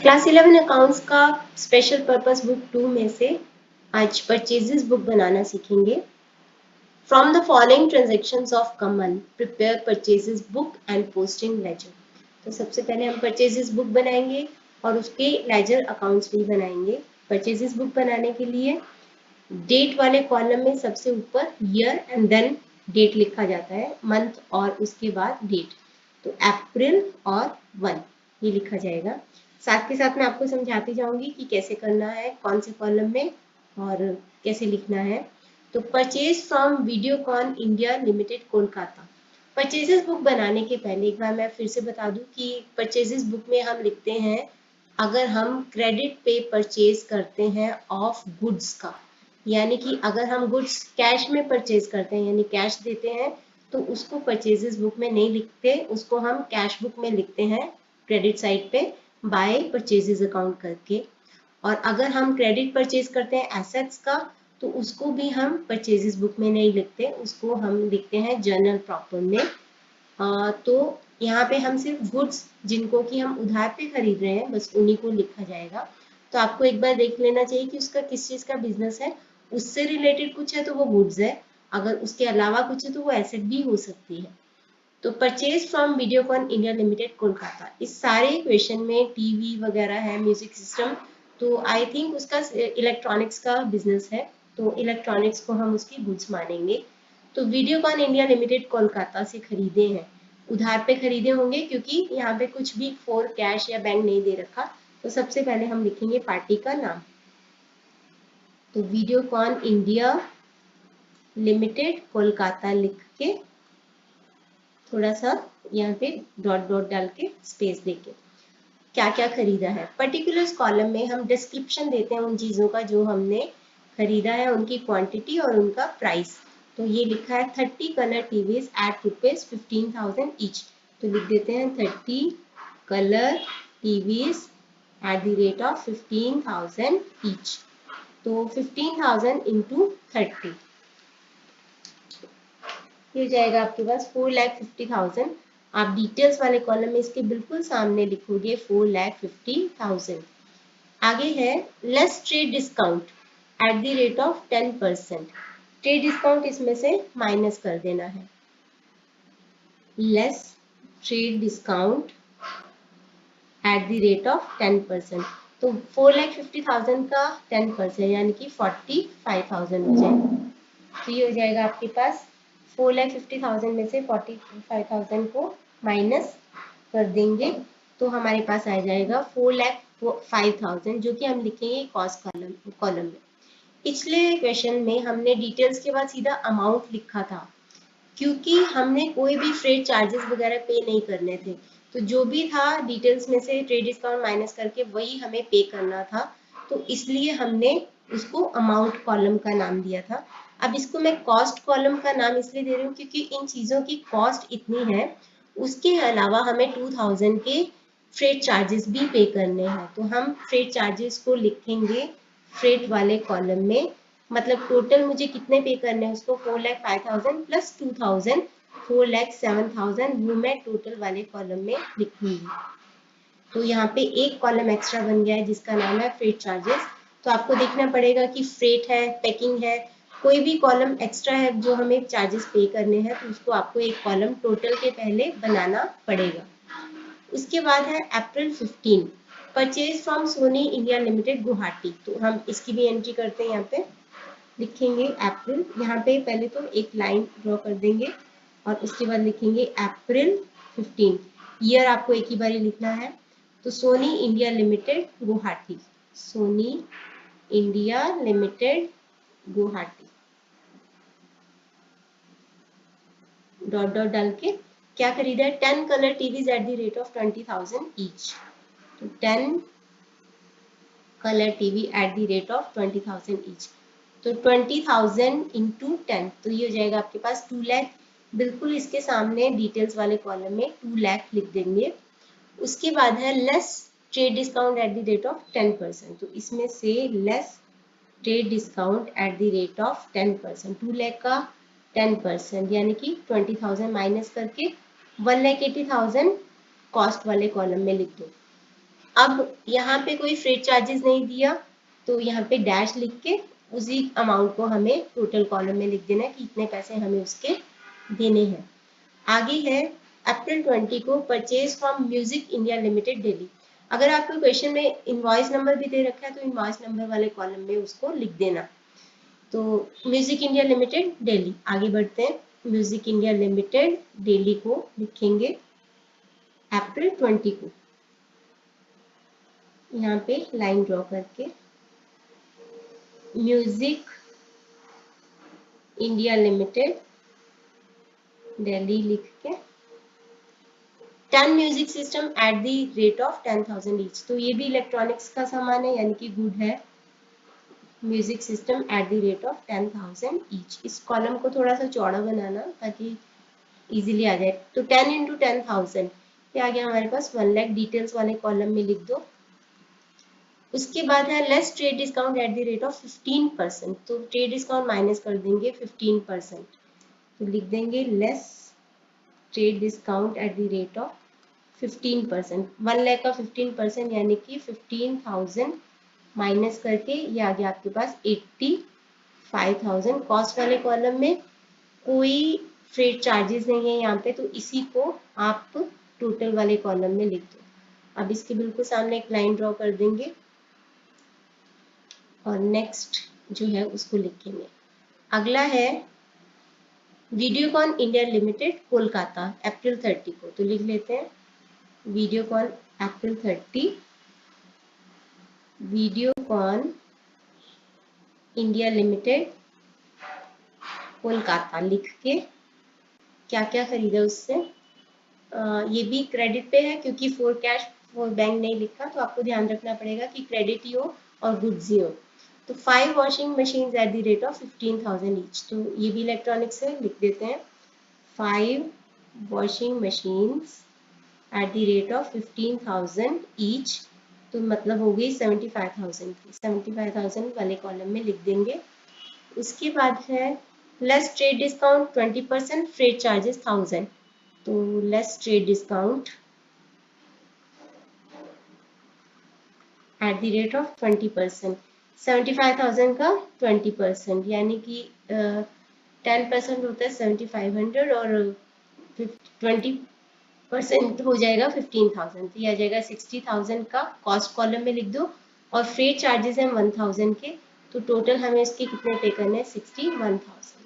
Class 11 accounts का special purpose book 2 में से आज परचेजेस बुक बनाना सीखेंगे। From the following transactions of Kamal prepare purchases book and posting ledger. तो सबसे पहले हम परचेजेस बुक बनाएंगे और उसके लेजर अकाउंट्स भी बनाएंगे। परचेजेस बुक बनाने के लिए डेट वाले कॉलम में सबसे ऊपर ईयर एंड देन डेट लिखा जाता है, मंथ और उसके बाद डेट। तो अप्रैल और 1 ये लिखा जाएगा। साथ के साथ मैं आपको समझाती जाऊंगी कि कैसे करना है, कौन से कॉलम में और कैसे लिखना है। तो purchase from Videocon India limited Kolkata. Purchases book बनाने के पहले एक बार मैं फिर से बता दूं कि परचेजेस बुक में हम लिखते हैं अगर हम क्रेडिट पे परचेज करते हैं ऑफ गुड्स का, यानी कि अगर हम गुड्स कैश में परचेज करते हैं यानी कैश देते हैं तो उसको परचेजेस बुक में नहीं लिखते, उसको हम कैश बुक में लिखते हैं क्रेडिट साइड पे बाय परचेजेस अकाउंट करके। और अगर हम क्रेडिट परचेज करते हैं एसेट्स का तो उसको भी हम परचेजेस बुक में नहीं लिखते, उसको हम लिखते हैं जर्नल प्रॉपर में। तो यहाँ पे हम सिर्फ गुड्स जिनको कि हम उधार पे खरीद रहे हैं बस उन्हीं को लिखा जाएगा। तो आपको एक बार देख लेना चाहिए कि उसका किस चीज़ का बिजनेस है, उससे रिलेटेड कुछ है तो वो गुड्स है, अगर उसके अलावा कुछ है तो वो एसेट भी हो सकती है। तो purchase from Videocon India limited Kolkata, इस सारे क्वेश्चन में टीवी वगैरह है, म्यूजिक सिस्टम, तो आई थिंक उसका इलेक्ट्रॉनिक्स का बिजनेस है, तो इलेक्ट्रॉनिक्स को हम उसकी गुड्स मानेंगे। तो वीडियोकॉन इंडिया लिमिटेड कोलकाता से खरीदे हैं, उधार पे खरीदे होंगे क्योंकि यहाँ पे कुछ भी फॉर कैश या बैंक नहीं दे रखा। तो सबसे पहले हम लिखेंगे पार्टी का नाम, तो वीडियोकॉन इंडिया लिमिटेड कोलकाता लिख के थोड़ा सा यहाँ पे डॉट डॉट डाल के स्पेस देके क्या क्या खरीदा है। पर्टिकुलर्स कॉलम में हम डिस्क्रिप्शन देते हैं उन चीज़ों का जो हमने खरीदा है, उनकी क्वांटिटी और उनका प्राइस। तो ये लिखा है 30 कलर टीवीज एट ₹15,000 ईच, तो लिख देते हैं 30 colour TVs at the rate of 15,000 each. तो 15,000 इंटू 30 हो जाएगा आपके पास 4,50,000। आप डिटेल्स वाले कॉलम में इसके बिल्कुल सामने लिखोगे 4,50,000। आगे है less trade discount at the rate of 10%। Trade discount इसमें से माइनस कर देना है। Less trade discount at the rate of 10%, तो 4,50,000 का 10% यानी कि 45,000 हो जाएगा। तो ये हो जाएगा आपके पास 4,50,000 में से 45,000 को माइनस कर देंगे तो हमारे पास आ जाएगा 4,05,000, जो कि हम लिखेंगे कॉस्ट कॉलम में। पिछले क्वेश्चन में हमने डिटेल्स के बाद सीधा अमाउंट लिखा था क्योंकि हमने कोई भी फ्रेट चार्जेस वगैरह पे नहीं करने थे, तो जो भी था डिटेल्स में से ट्रेड डिस्काउंट माइनस करके वही हमें पे करना था, तो इसलिए हमने उसको अमाउंट कॉलम का नाम दिया था। अब इसको मैं कॉस्ट कॉलम का नाम इसलिए दे रही हूँ क्योंकि इन चीज़ों की कॉस्ट इतनी है, उसके अलावा हमें 2,000 के फ्रेट चार्जेस भी पे करने हैं, तो हम फ्रेट चार्जेस को लिखेंगे फ्रेट वाले कॉलम में। मतलब टोटल मुझे कितने पे करने हैं उसको 4,05,000 प्लस 2,000 4,07,000 वो मैं टोटल वाले कॉलम में लिखूंगी। तो यहाँ पे एक कॉलम एक्स्ट्रा बन गया है जिसका नाम है फ्रेट चार्जेस। तो आपको देखना पड़ेगा कि फ्रेट है, पैकिंग है, कोई भी कॉलम एक्स्ट्रा है जो हमें चार्जेस पे करने हैं तो उसको आपको एक कॉलम टोटल के पहले बनाना पड़ेगा। उसके बाद है अप्रैल 15 purchase from Soni India Limited Guwahati, तो हम इसकी भी एंट्री करते हैं। यहाँ पे लिखेंगे अप्रैल, यहाँ पे पहले तो एक लाइन ड्रॉ कर देंगे और उसके बाद लिखेंगे अप्रैल 15। ईयर आपको एक ही बार लिखना है, तो Soni India Limited Guwahati, Soni India Limited Guwahati dot dot डाल के क्या खरीदा है 10 colour TVs at the rate of 20,000 each, तो 10 colour TV at the rate of 20,000 each, तो 20,000 इंटू 10, तो ये हो जाएगा आपके पास 2 लाख। बिल्कुल इसके सामने डिटेल्स वाले कॉलम में 2 लाख लिख देंगे। उसके बाद है less trade discount at the rate of 10%, तो इसमें से less trade discount at the rate of 10%, 2 lakh का 10% यानी कि 20,000 माइनस करके 1,80,000 कॉस्ट वाले कॉलम में लिख दो। अब यहाँ पे कोई फ्रेट चार्जेस नहीं दिया, तो यहाँ पे डैश लिख के उसी अमाउंट को हमें टोटल कॉलम में लिख देना है कि इतने पैसे हमें उसके देने हैं। आगे है अप्रैल 20 को purchase from music India limited Delhi. अगर आपको क्वेश्चन में इनवॉइस नंबर भी दे रखा है तो इनवॉइस नंबर वाले कॉलम में उसको लिख देना। तो म्यूजिक इंडिया लिमिटेड दिल्ली, आगे बढ़ते हैं। म्यूजिक इंडिया लिमिटेड दिल्ली को लिखेंगे अप्रैल 20 को, यहाँ पे लाइन ड्रॉ करके म्यूजिक इंडिया लिमिटेड दिल्ली लिख के 10 music system at the rate of 10,000 each. तो ये भी इलेक्ट्रॉनिक्स का सामान है, यानी कि गुड है। Music system at the rate of 10,000 each. इस कॉलम को थोड़ा सा चौड़ा बनाना ताकि इजीली आ जाए। तो 10 इंटू 10,000 ये आ गया हमारे पास 1 लाख। डिटेल्स वाले कॉलम में लिख दो। उसके बाद है less trade discount at the rate of 15%। तो ट्रेड डिस्काउंट माइनस कर देंगे 15%, तो लिख देंगे less trade discount at the rate of 15%। 1 lakh का 15% यानी कि 15,000 माइनस करके ये आ गया आपके पास 85,000। कॉस्ट वाले कॉलम में कोई फ्रेट चार्जेस नहीं है यहाँ पे, तो इसी को आप टोटल वाले कॉलम में लिख दो। अब इसके बिल्कुल सामने एक लाइन ड्रॉ कर देंगे और नेक्स्ट जो है उसको लिखेंगे। अगला है वीडियोकॉन इंडिया लिमिटेड कोलकाता अप्रैल 30 को, तो लिख लेते हैं वीडियोकॉन अप्रैल 30, वीडियोकॉन इंडिया लिमिटेड कोलकाता लिख के क्या क्या खरीदा उससे। ये भी क्रेडिट पे है क्योंकि फॉर कैश फॉर बैंक नहीं लिखा, तो आपको ध्यान रखना पड़ेगा कि क्रेडिट ही हो और गुड्स ही हो। तो 5 washing machine at the rate of 15,000 each. तो ये भी इलेक्ट्रॉनिक्स है, लिख देते हैं 5 washing machines at the rate of 15,000 each. तो मतलब हो गई 75,000 की। 75,000 वाले कॉलम में लिख देंगे। उसके बाद है less trade discount 20%, freight charges 1000। तो less trade discount at the rate of 20%। 75,000 का 20% यानी कि 10% होता है 7,500 और 20% हो जाएगा 15,000, तो यह आ जाएगा 60,000 का। कॉस्ट कॉलम में लिख दो और फ्रेट चार्जेस हैं 1,000 के, तो टोटल हमें इसके कितने पे करने हैं 61,000।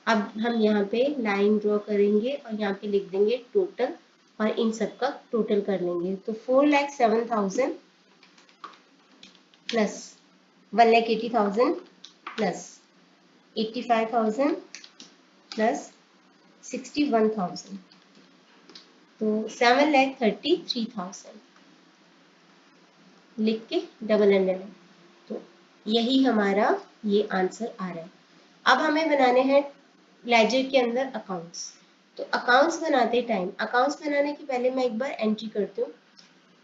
अब हम यहाँ पे लाइन ड्रॉ करेंगे और यहाँ पे लिख देंगे टोटल और इन सब का टोटल कर लेंगे। तो 4,07,000 प्लस 1,80,000 प्लस 85,000 प्लस 61,000, तो 7,33,000 लिख के डबल अंडरलाइन। तो यही हमारा ये आंसर आ रहा है। अब हमें बनाने हैं लेजर के अंदर अकाउंट्स। तो अकाउंट्स बनाते टाइम, अकाउंट्स बनाने के पहले मैं एक बार एंट्री करती हूँ।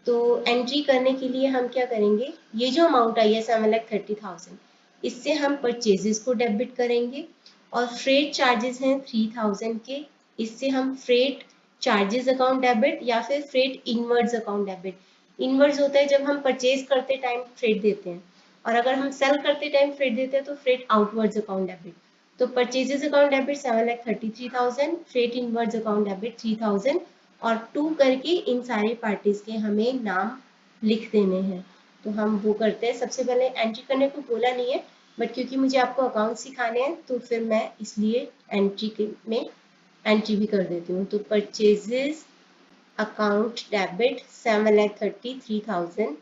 तो एंट्री करने के लिए हम क्या करेंगे, ये जो अमाउंट आई है 7,30,000, इससे हम परचेजेस को डेबिट करेंगे और फ्रेट चार्जेस हैं 3,000 के, इससे हम फ्रेट चार्जेस अकाउंट डेबिट या फिर freight inwards account debit. Inwards होता है जब हम परचेज करते टाइम फ्रेट देते हैं, और अगर हम सेल करते टाइम फ्रेट देते हैं तो फ्रेट आउटवर्ड्स अकाउंट डेबिट। तो purchases account debit 7,33,000, freight inwards account debit 3,000 और 2 करके इन सारे पार्टीज के हमें नाम लिख देने हैं। तो हम वो करते हैं। सबसे पहले एंट्री करने को बोला नहीं है, बट क्योंकि मुझे आपको अकाउंट सिखाने हैं तो फिर मैं इसलिए एंट्री में एंट्री भी कर देती हूँ। तो purchases account debit 7,33,000,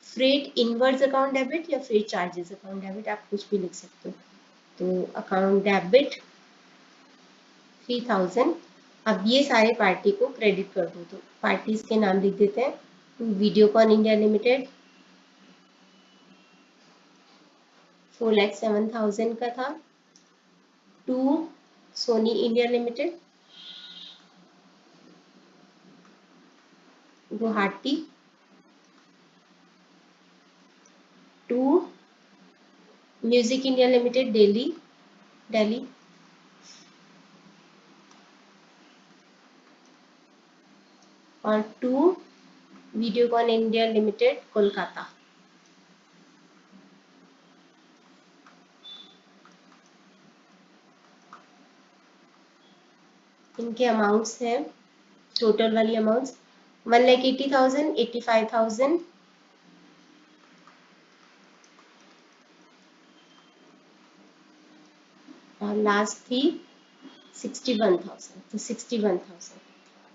freight inwards account debit या फ्रेट चार्जेस अकाउंट डेबिट, आप कुछ भी लिख सकते हो। तो अकाउंट डेबिट 3,000। अब ये सारे पार्टी को क्रेडिट कर दो। तो पार्टीज के नाम लिख देते हैं। वीडियोकॉन इंडिया लिमिटेड 4,07,000 का था। 2 Soni India Limited Guwahati, 2 music India limited Delhi, और 2 वीडियोकॉन इंडिया लिमिटेड कोलकाता। इनके अमाउंट्स हैं, टोटल वाली अमाउंट्स 1,80,000, 85,000, और लास्ट थी 61,000, तो 61,000।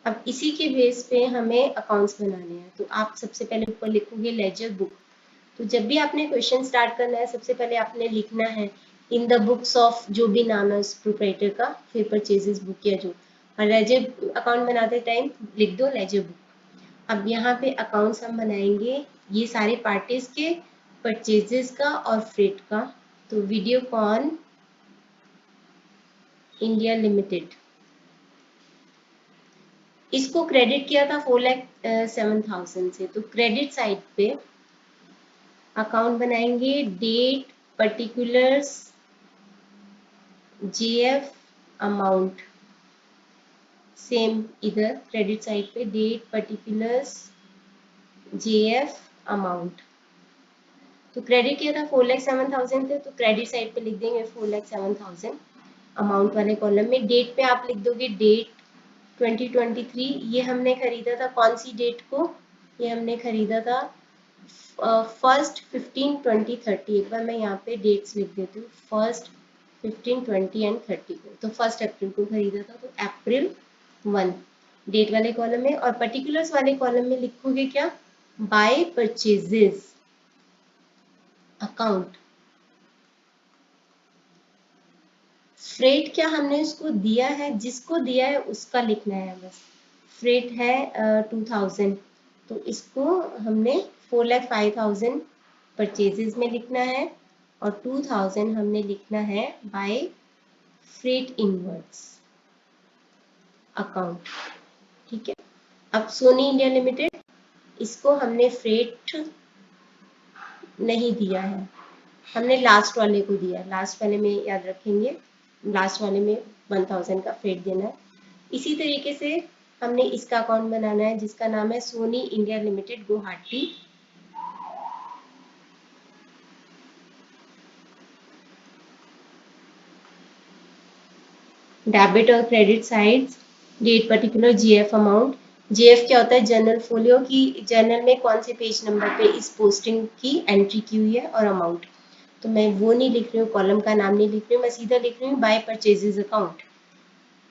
अब इसी के बेस पे हमें अकाउंट्स बनाने हैं। तो आप सबसे पहले ऊपर लिखोगे लेजर बुक। तो जब भी आपने क्वेश्चन स्टार्ट करना है, सबसे पहले आपने लिखना है इन द बुक्स ऑफ जो भी नाम है उस प्रोप्राइटर का, फिर परचेजेस बुक या जो, और लेजर अकाउंट बनाते टाइम लिख दो लेजर बुक। अब यहाँ पे अकाउंट्स हम बनाएंगे ये सारे पार्टीज के, परचेजेस का और फ्रेट का। तो वीडियोकॉन इंडिया लिमिटेड, इसको क्रेडिट किया था 4,07,000 से। तो क्रेडिट साइड पे अकाउंट बनाएंगे date particulars JF amount, same इधर क्रेडिट साइड पे डेट पर्टिकुलर्स जीएफ अमाउंट। तो क्रेडिट किया था 4,07,000 थे, तो क्रेडिट साइड पे लिख देंगे 4,07,000 अमाउंट वाले कॉलम में। डेट पे आप लिख दोगे डेट 2023, ये हमने खरीदा था कौन सी डेट को, ये हमने खरीदा था 1st 15 20 30। एक बार मैं यहाँ पे डेट्स लिख देती हूँ, 1st 15 20 एंड 30 को, तो 1 अप्रैल को खरीदा था, तो अप्रैल 1 डेट वाले कॉलम में। और पर्टिकुलर्स वाले कॉलम में लिखोगे क्या, बाय परचेजेस अकाउंट। फ्रेट क्या हमने उसको दिया है, जिसको दिया है उसका लिखना है बस। फ्रेट है 2,000, तो इसको हमने 4,05,000 परचेजेस में लिखना है, और 2,000 हमने लिखना है बाय फ्रेट इनवर्ड्स अकाउंट। ठीक है। अब सोनी इंडिया लिमिटेड, इसको हमने फ्रेट नहीं दिया है, हमने लास्ट वाले को दिया। लास्ट वाले में याद रखेंगे, लास्ट वाले में 1,000 का फ्रेट देना है। इसी तरीके से हमने इसका अकाउंट बनाना है जिसका नाम है Sony India Limited Guwahati. Debit और credit sides, date particular GF amount. GF क्या होता है, जर्नल फोलियो की जर्नल में कौन से पेज नंबर पे इस पोस्टिंग की एंट्री की हुई है, और अमाउंट। तो मैं वो नहीं लिख रही हूँ, कॉलम का नाम नहीं लिख रही हूँ, मैं सीधा लिख रही हूँ बाय परचेजेस अकाउंट।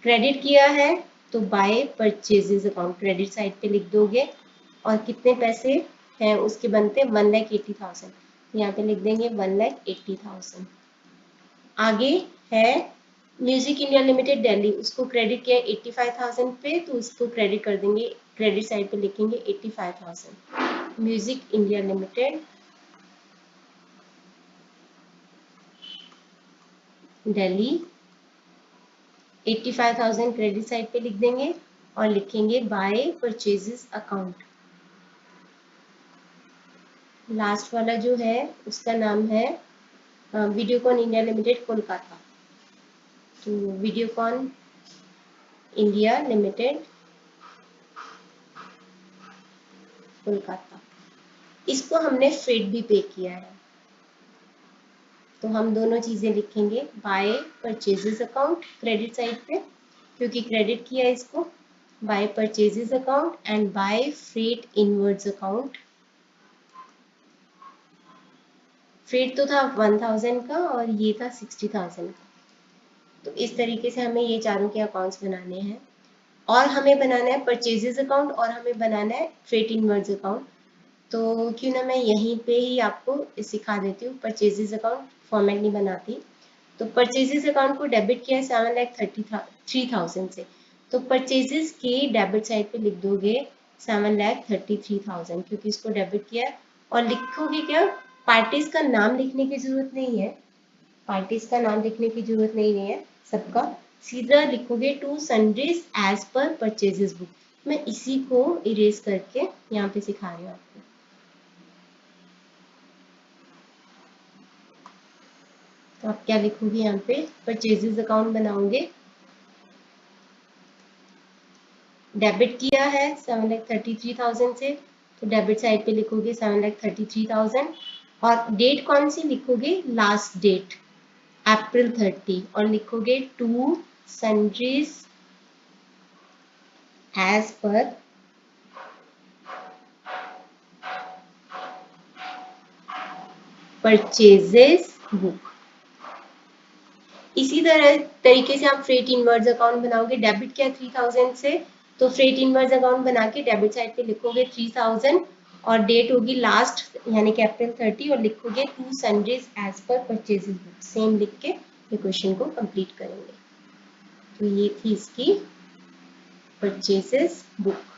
क्रेडिट किया है तो bye purchases account credit side पे लिख दोगे, और कितने पैसे हैं उसके बनते 1,80,000, यहाँ पे लिख देंगे 1,80,000। आगे है म्यूजिक इंडिया लिमिटेड दिल्ली, उसको क्रेडिट किया 85,000 पे, तो उसको क्रेडिट कर देंगे, क्रेडिट साइड पे लिखेंगे 85,000। Music India limited Delhi 85,000 credit side पे लिख देंगे, और लिखेंगे बाय परचेजेस अकाउंट। लास्ट वाला जो है उसका नाम है वीडियोकॉन इंडिया लिमिटेड कोलकाता। तो वीडियोकॉन इंडिया लिमिटेड कोलकाता, इसको हमने फ्रेट भी पे किया है, तो हम दोनों चीजें लिखेंगे by purchases account credit side पे, क्योंकि क्रेडिट किया है इसको, by purchases account and by freight inwards account. Freight तो था 1,000 का और ये था 60,000 का। तो इस तरीके से हमें ये चारों के अकाउंट्स बनाने हैं, और हमें बनाना है परचेजेस अकाउंट, और हमें बनाना है फ्रेट इनवर्ड्स अकाउंट। तो क्यों ना मैं यहीं पे ही आपको सिखा देती हूँ, परचेजेस अकाउंट फॉर्मेट नहीं बनाती। तो परचेजेस अकाउंट को डेबिट किया है 7,33,000 से, तो परचेजेस के डेबिट साइड पे लिख दोगे 7,33,000, क्योंकि इसको डेबिट किया है। और लिखोगे क्या, पार्टीज का नाम लिखने की जरूरत नहीं है, पार्टीज का नाम लिखने की जरूरत नहीं है सबका, सीधा लिखोगे to sundries as per purchases book. मैं इसी को इरेज करके यहाँ पे सिखा रही हूँ आपको। तो आप क्या लिखोगे यहाँ पे, परचेजेस अकाउंट बनाओगे, डेबिट किया है 7,33,000 से, तो डेबिट साइड पे लिखोगे 7,33,000 और डेट कौन सी लिखोगे, लास्ट डेट अप्रैल 30 और लिखोगे to sundries as per purchases book. इसी तरह तरीके से आप फ्रेट इनवर्स अकाउंट बनाओगे। डेबिट क्या 3000 से, तो फ्रेट इनवर्स अकाउंट बना के डेबिट साइड पे लिखोगे 3000 और डेट होगी लास्ट यानी कि अप्रैल 30 और लिखोगे to sundries as per purchases book, same लिख के ये क्वेश्चन को कंप्लीट करेंगे। तो ये थी इसकी परचेजेस बुक।